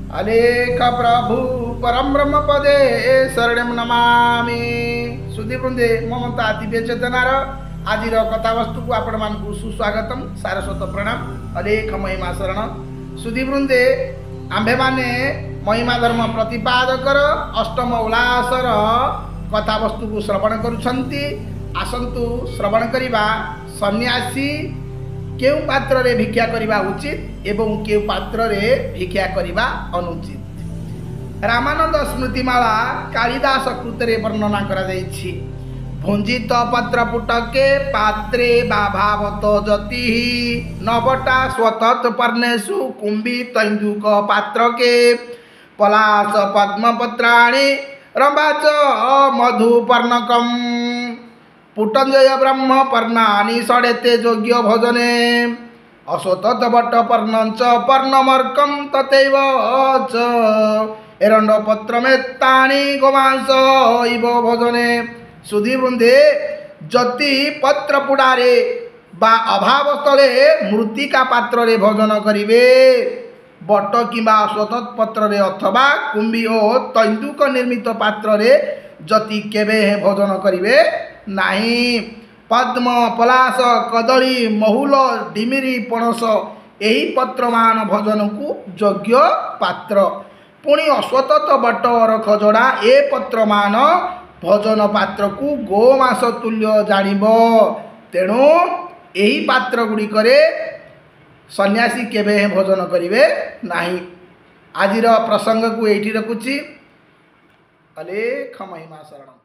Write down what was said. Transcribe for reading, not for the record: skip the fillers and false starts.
अलेख प्रभु परम ब्रह्म पदे शरणं नमामि। सुधी वृंदे ममता दिव्य चेतनार आज कथावस्तु को आपण मानकु सुस्वागतम सारस्वत प्रणाम अलेख महिमा शरण। सुधी वृंदे आंभे माने महिमा धर्म प्रतिपादकर अष्टम उल्लासर कथावस्तु को श्रवण करुछंती। आसंतु श्रवण करिबा सन्यासी केउ पात्र रे भिक्षा करिबा उचित एवं केउ पात्र रे भिक्षा करिबा अनुचित। रामानंद स्मृतिमाला कालिदास कृतरे वर्णना करा जायछि। भुंजित पत्र पुटके पात्रे बाभावत जति नवटा स्वतत पर्णेषु कुंभी तैंदुक पात्रके पलाश पद्मपत्राणि रंबाच मधुपर्णकम पुटंजय ब्रह्म पर्णानि षडेते योग्य भजने अश्वतत बट पर्णंच पर्णमर्कम तथैव च एरंड पत्रमेत्तानि गोमांस इव भजने। सुधी वृंदे जति पत्र पुडारे बा अभाव स्थले मृत्तिका पात्र रे भजन करिवे बट किंबा अश्वतत पत्र रे अथवा कुंभी ओ तैंदुक निर्मित पात्र रे जति केबे भजन करिवे नहीं। पद्म पलाश कदली महुल डिमिरी पणस यही पत्रमान भजन को योग्य पात्र पुणी अश्वतत बट अरख जड़ा ए पत्रमान भजन पात्र को गोमास तुल्य जानिब। तेणु यही पात्र गुड़िकरे सन्यासी केबे भजन करिवे नहीं। आजिर प्रसंग को एठी रखुछि। अलेख महिमा शरण।